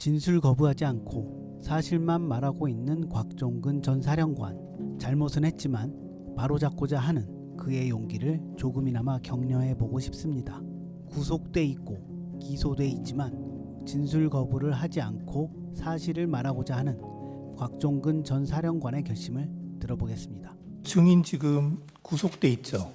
진술 거부하지 않고 사실만 말하고 있는 곽종근 전 사령관. 잘못은 했지만 바로잡고자 하는 그의 용기를 조금이나마 격려해보고 싶습니다. 구속돼 있고 기소돼 있지만 진술 거부를 하지 않고 사실을 말하고자 하는 곽종근 전 사령관의 결심을 들어보겠습니다. 증인 지금 구속돼 있죠?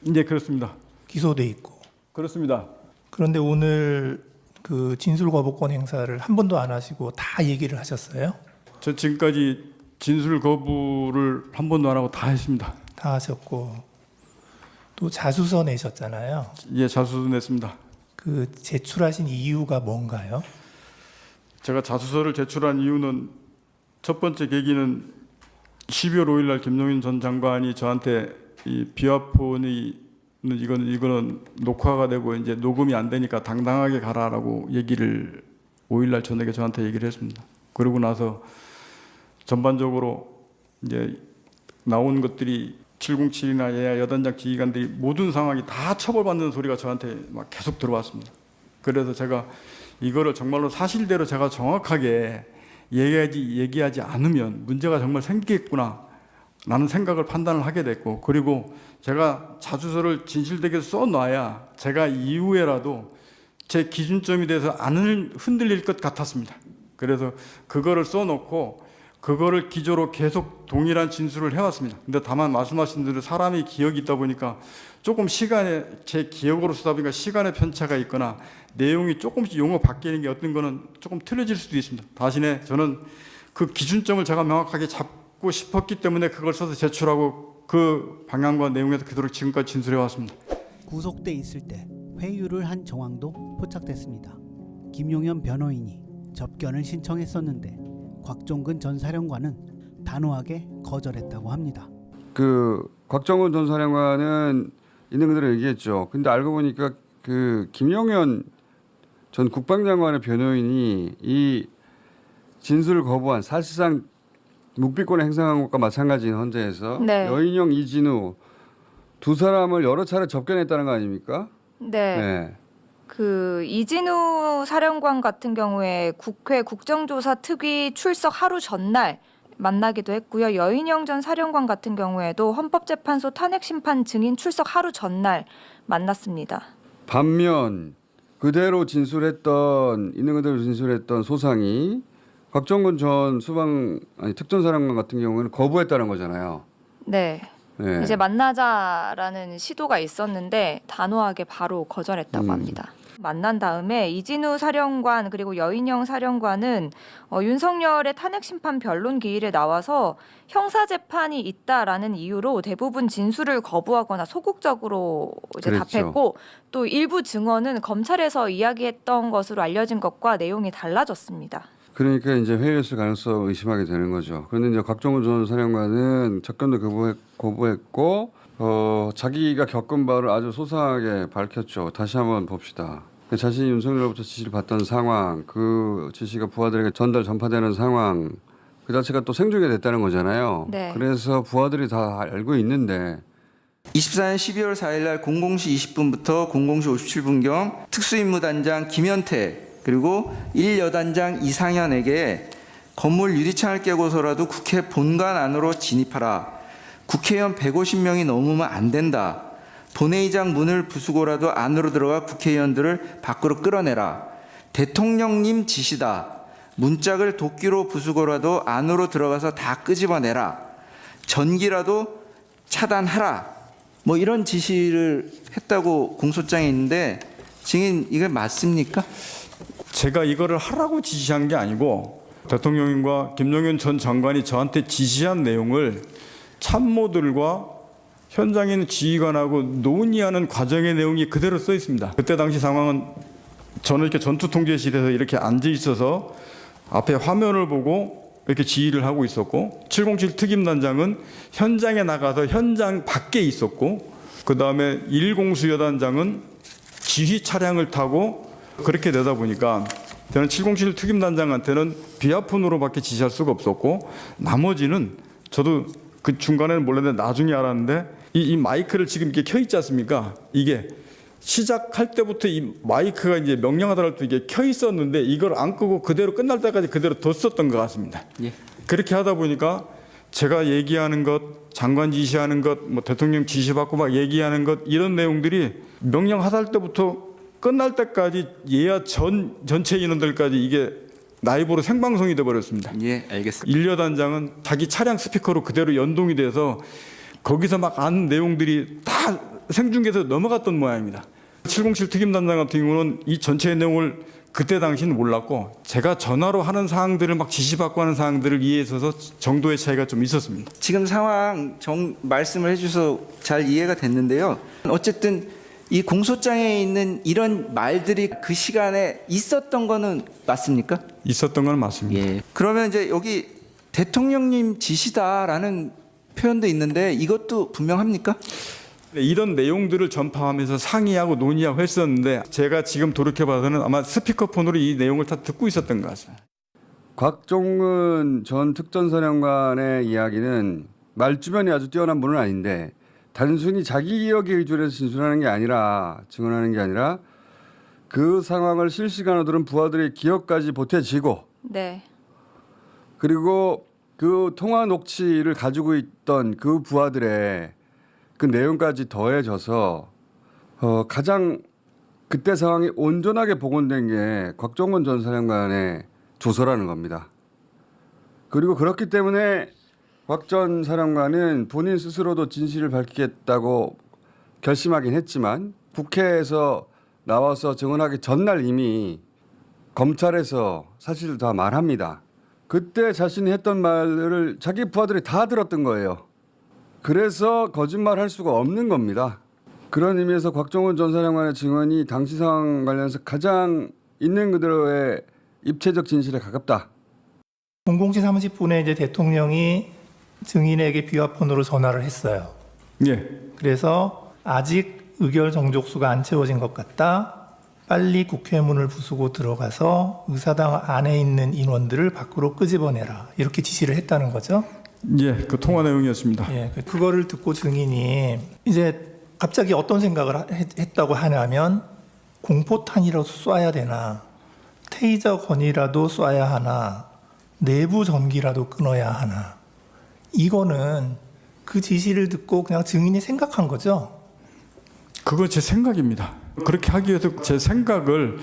네, 그렇습니다. 기소돼 있고. 그렇습니다. 그런데 오늘 그 진술 거부권 행사를 한 번도 안 하시고 다 얘기를 하셨어요? 저 지금까지 진술 거부를 한 번도 안 하고 다 했습니다. 다 하셨고 또 자수서 내셨잖아요. 예, 자수서 냈습니다. 그 제출하신 이유가 뭔가요? 제가 자수서를 제출한 이유는 첫 번째 계기는 12월 5일 날 김용인 전 장관이 저한테 이 비화폰이 이거는 녹화가 되고 이제 녹음이 안 되니까 당당하게 가라라고 얘기를 5일 날 저녁에 저한테 얘기를 했습니다. 그러고 나서 전반적으로 이제 나온 것들이 707이나 예하 여단장 지휘관들이 모든 상황이 다 처벌받는 소리가 저한테 막 계속 들어왔습니다. 그래서 제가 이거를 정말로 사실대로 제가 정확하게 얘기하지 않으면 문제가 정말 생기겠구나 라는 생각을 판단을 하게 됐고, 그리고 제가 자수서를 진실되게 써놔야 제가 이후에라도 제 기준점이 돼서 안 흔들릴 것 같았습니다. 그래서 그거를 써놓고 그거를 기조로 계속 동일한 진술을 해왔습니다. 근데 다만 말씀하신 대로 사람이 기억이 있다 보니까 조금 제 기억으로 쓰다 보니까 시간의 편차가 있거나 내용이 조금씩 용어 바뀌는 게 어떤 거는 조금 틀려질 수도 있습니다. 대신에 저는 그 기준점을 제가 명확하게 잡고 싶었기 때문에 그걸 써서 제출하고 그 방향과 내용에서 그대로 지금까지 진술해 왔습니다. 구속돼 있을 때 회유를 한 정황도 포착됐습니다. 김용현 변호인이 접견을 신청했었는데 곽종근 전 사령관은 단호하게 거절했다고 합니다. 그 곽종근 전 사령관은 있는 그대로 얘기했죠. 근데 알고 보니까 그 김용현 전 국방장관의 변호인이 이 진술을 거부한, 사실상 묵비권을 행사한 것과 마찬가지인 헌재에서 네. 여인영, 이진우 두 사람을 여러 차례 접견했다는 거 아닙니까? 네. 네. 그 이진우 사령관 같은 경우에 국회 국정조사 특위 출석 하루 전날 만나기도 했고요. 여인영 전 사령관 같은 경우에도 헌법재판소 탄핵심판 증인 출석 하루 전날 만났습니다. 반면 그대로 진술했던, 있는 그대로 진술했던 소상이 곽종근 전 특전사령관 같은 경우는 거부했다는 거잖아요. 네. 네. 이제 만나자라는 시도가 있었는데 단호하게 바로 거절했다고 합니다. 만난 다음에 이진우 사령관 그리고 여인영 사령관은 윤석열의 탄핵심판 변론 기일에 나와서 형사재판이 있다라는 이유로 대부분 진술을 거부하거나 소극적으로 이제 그랬죠. 답했고, 또 일부 증언은 검찰에서 이야기했던 것으로 알려진 것과 내용이 달라졌습니다. 그러니까 이제 회유했을 가능성을 의심하게 되는 거죠. 그런데 이제 곽종근 전 사령관은 접견도 거부했고 자기가 겪은 바를 아주 소상하게 밝혔죠. 다시 한번 봅시다. 자신이 윤석열로부터 지시를 받던 상황, 그 지시가 부하들에게 전파되는 상황, 그 자체가 또 생중계 됐다는 거잖아요. 네. 그래서 부하들이 다 알고 있는데 24년 12월 4일 날 00시 20분부터 00시 57분경 특수임무단장 김현태 그리고 1여단장 이상현에게 건물 유리창을 깨고서라도 국회 본관 안으로 진입하라. 국회의원 150명이 넘으면 안 된다. 본회의장 문을 부수고라도 안으로 들어가 국회의원들을 밖으로 끌어내라. 대통령님 지시다. 문짝을 도끼로 부수고라도 안으로 들어가서 다 끄집어내라. 전기라도 차단하라. 뭐 이런 지시를 했다고 공소장에 있는데 증인 이게 맞습니까? 제가 이거를 하라고 지시한 게 아니고 대통령님과 김용현 전 장관이 저한테 지시한 내용을 참모들과 현장에 있는 지휘관하고 논의하는 과정의 내용이 그대로 써 있습니다. 그때 당시 상황은 저는 이렇게 전투통제실에서 이렇게 앉아 있어서 앞에 화면을 보고 이렇게 지휘를 하고 있었고, 707 특임단장은 현장에 나가서 현장 밖에 있었고, 그 다음에 1공수 여단장은 지휘 차량을 타고 그렇게 되다 보니까 저는 707 특임단장한테는 비아폰으로밖에 지시할 수가 없었고, 나머지는 저도 그 중간에는 몰랐는데 나중에 알았는데 이 마이크를 지금 이렇게 켜 있지 않습니까? 이게 시작할 때부터 이 마이크가 이제 명령하더라도 이게 켜 있었는데 이걸 안 끄고 그대로 끝날 때까지 그대로 뒀었던 것 같습니다. 예. 그렇게 하다 보니까 제가 얘기하는 것, 장관 지시하는 것, 뭐 대통령 지시받고 막 얘기하는 것 이런 내용들이 명령하달 때부터 끝날 때까지 예하 전체 인원들까지 이게 라이브로 생방송이 돼 버렸습니다. 예, 알겠습니다. 일여단장은 자기 차량 스피커로 그대로 연동이 돼서 거기서 막 아는 내용들이 다 생중계에서 넘어갔던 모양입니다. 707 특임단장 같은 경우는 이 전체의 내용을 그때 당시는 몰랐고 제가 전화로 하는 사항들을 막 지시받고 하는 사항들을 이해해서 정도의 차이가 좀 있었습니다. 지금 상황 말씀을 해주셔서 잘 이해가 됐는데요. 어쨌든 이 공소장에 있는 이런 말들이 그 시간에 있었던 거는 맞습니까? 있었던 건 맞습니다. 예. 그러면 이제 여기 대통령님 지시다라는 표현도 있는데 이것도 분명합니까? 이런 내용들을 전파하면서 상의하고 논의하고 했었는데 제가 지금 돌이켜봐서는 아마 스피커폰으로 이 내용을 다 듣고 있었던 것 같습니다. 곽종근 전 특전사령관의 이야기는 말주변이 아주 뛰어난 분은 아닌데 단순히 자기 기억에 의존해서 진술하는 게 아니라 증언하는 게 아니라 그 상황을 실시간으로 들은 부하들의 기억까지 보태지고 네. 그리고 그 통화 녹취를 가지고 있던 그 부하들의 그 내용까지 더해져서 가장 그때 상황이 온전하게 복원된 게 곽종근 전 사령관의 조서라는 겁니다. 그리고 그렇기 때문에 곽 전 사령관은 본인 스스로도 진실을 밝히겠다고 결심하긴 했지만 국회에서 나와서 증언하기 전날 이미 검찰에서 사실을 다 말합니다. 그때 자신이 했던 말을 자기 부하들이 다 들었던 거예요. 그래서 거짓말할 수가 없는 겁니다. 그런 의미에서 곽종근 전 사령관의 증언이 당시 상황 관련해서 가장 있는 그대로의 입체적 진실에 가깝다. 00시 30분에 이제 대통령이 증인에게 비화폰으로 전화를 했어요. 예. 그래서 아직 의결 정족수가 안 채워진 것 같다. 빨리 국회 문을 부수고 들어가서 의사당 안에 있는 인원들을 밖으로 끄집어내라. 이렇게 지시를 했다는 거죠. 예, 그 통화 내용이었습니다. 예, 그거를 듣고 증인이 이제 갑자기 어떤 생각을 했다고 하냐면 공포탄이라도 쏴야 되나, 테이저 건이라도 쏴야 하나, 내부 전기라도 끊어야 하나. 이거는 그 지시를 듣고 그냥 증인이 생각한 거죠. 그건 제 생각입니다. 그렇게 하기 위해서 제 생각을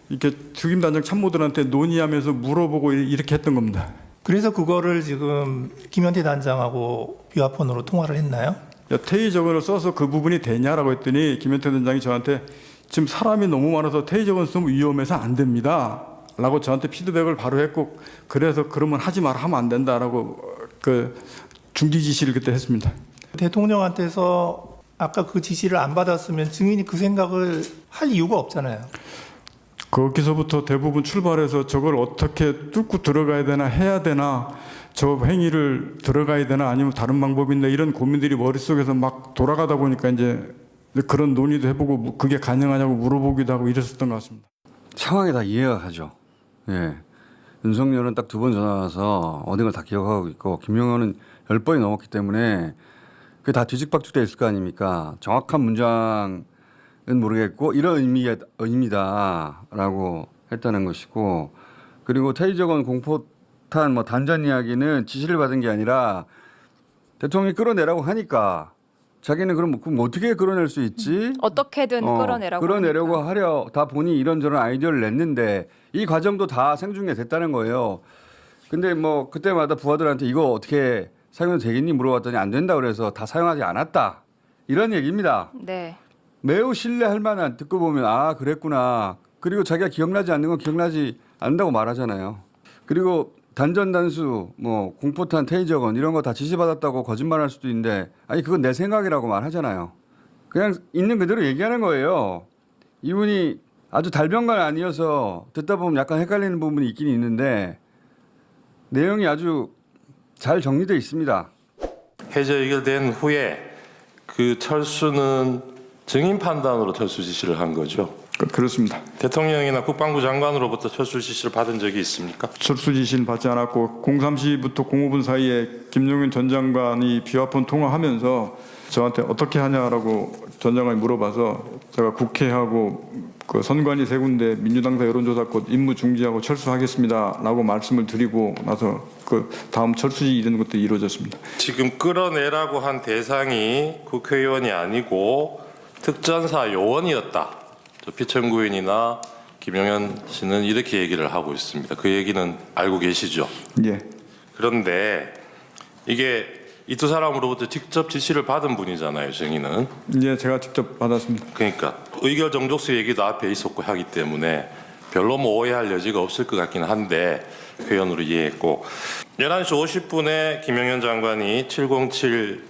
이렇게 특임단장 참모들한테 논의하면서 물어보고 이렇게 했던 겁니다. 그래서 그거를 지금 김현태 단장하고 비화폰으로 통화를 했나요? 야, 테이저건을 써서 그 부분이 되냐라고 했더니 김현태 단장이 저한테 지금 사람이 너무 많아서 테이저건 쓰면 위험해서 안 됩니다 라고 저한테 피드백을 바로 했고 그래서 그러면 하지 마라 하면 안 된다라고 그 중지 지시를 그때 했습니다. 대통령한테서 아까 그 지시를 안 받았으면 증인이 그 생각을 할 이유가 없잖아요. 거기서부터 대부분 출발해서 저걸 어떻게 뚫고 들어가야 되나 해야 되나 저 행위를 들어가야 되나 아니면 다른 방법이 있나 이런 고민들이 머릿속에서 막 돌아가다 보니까 이제 그런 논의도 해보고 그게 가능하냐고 물어보기도 하고 이랬었던 것 같습니다. 상황이 다 이해가 가죠. 예. 윤석열은 딱 2번 전화 와서 어딘가 다 기억하고 있고 김용현은 10번이 넘었기 때문에 그게 다 뒤죽박죽돼 있을 거 아닙니까? 정확한 문장은 모르겠고 이런 의미다라고 했다는 것이고 그리고 테이저건 공포탄 뭐 단전 이야기는 지시를 받은 게 아니라 대통령이 끌어내라고 하니까 자기는 그럼 어떻게 끌어낼 수 있지? 어떻게든 끌어내라고 끌어내려고 하니까. 하려 다 본인이 이런저런 아이디어를 냈는데 이 과정도 다 생중계 됐다는 거예요. 근데 뭐 그때마다 부하들한테 이거 어떻게 사용해도 되겠니 물어봤더니 안 된다 그래서 다 사용하지 않았다. 이런 얘기입니다. 네. 매우 신뢰할 만한 듣고 보면 아 그랬구나. 그리고 자기가 기억나지 않는 건 기억나지 않는다고 말하잖아요. 그리고 단전 단수 뭐 공포탄 테이저건 이런 거 다 지시받았다고 거짓말할 수도 있는데 아니 그건 내 생각이라고 말하잖아요. 그냥 있는 그대로 얘기하는 거예요. 이분이 아주 달변가 아니어서 듣다 보면 약간 헷갈리는 부분이 있긴 있는데 내용이 아주 잘 정리되어 있습니다. 해제 의결된 후에 그 철수는 증인 판단으로 철수 지시를 한 거죠. 그렇습니다. 대통령이나 국방부 장관으로부터 철수 지시를 받은 적이 있습니까? 철수 지시는 받지 않았고 03시부터 05분 사이에 김용현 전 장관이 비화폰 통화하면서 저한테 어떻게 하냐라고 전 장관이 물어봐서 제가 국회하고 그 선관위 세 군데 민주당사 여론조사권 임무 중지하고 철수하겠습니다라고 말씀을 드리고 나서 그 다음 철수지 이런 것도 이루어졌습니다. 지금 끌어내라고 한 대상이 국회의원이 아니고 특전사 요원이었다. 저 피천구인이나 김영현 씨는 이렇게 얘기를 하고 있습니다. 그 얘기는 알고 계시죠? 예. 그런데 이게 이 두 사람으로부터 직접 지시를 받은 분이잖아요, 정의는. 예, 제가 직접 받았습니다. 그러니까 의결 정족수 얘기도 앞에 있었고 하기 때문에 별로 뭐 오해할 여지가 없을 것 같긴 한데 회원으로 이해했고 11시 50분에 김영현 장관이 707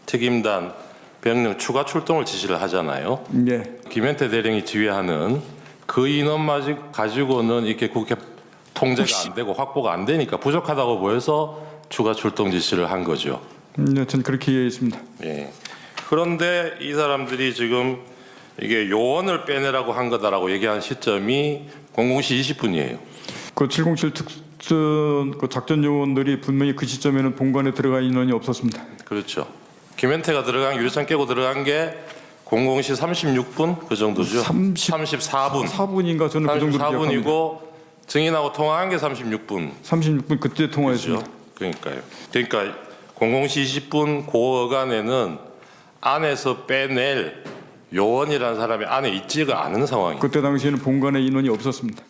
특임단 병력 추가 출동을 지시를 하잖아요. 예. 김현태 대령이 지휘하는 그 인원만 가지고는 이렇게 국회 통제가 안 되고 확보가 안 되니까 부족하다고 보여서 추가 출동 지시를 한 거죠. 네, 전 그렇게 이해했습니다. 예. 그런데 이 사람들이 지금 이게 요원을 빼내라고 한 거다라고 얘기한 시점이 00시 20분이에요. 그 707 특전 그 작전 요원들이 분명히 그 시점에는 본관에 들어가 인원이 없었습니다. 그렇죠. 김현태가 들어간 유리창 깨고 들어간 게 00시 36분 그 정도죠. 34분. 4분인가 저는 그 정도로 기억합니다. 34분이고 증인하고 통화한 게 36분. 36분 그때 통화했습니다. 그러니까요. 그러니까 00시 20분 그 어간에는 안에서 빼낼 요원이라는 사람이 안에 있지가 않은 상황이에요. 그때 당시에는 본관에 인원이 없었습니다.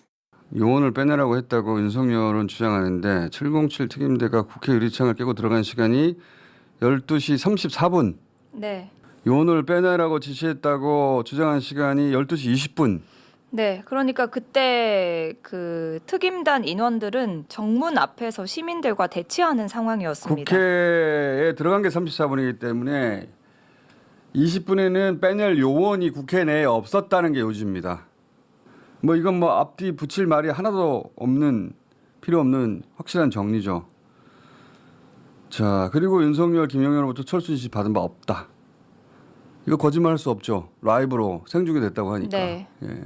요원을 빼내라고 했다고 윤석열은 주장하는데 707 특임대가 국회 유리창을 깨고 들어간 시간이 12시 34분. 네. 요원을 빼내라고 지시했다고 주장한 시간이 12시 20분. 네, 그러니까 그때 그 특임단 인원들은 정문 앞에서 시민들과 대치하는 상황이었습니다. 국회에 들어간 게 34분이기 때문에 20분에는 빼낼 요원이 국회 내에 없었다는 게 요지입니다. 뭐 이건 뭐 앞뒤 붙일 말이 하나도 없는 필요 없는 확실한 정리죠. 자, 그리고 윤석열, 김영현으로부터 철수 지시 받은 바 없다. 이거 거짓말할 수 없죠. 라이브로 생중계 됐다고 하니까. 네. 예.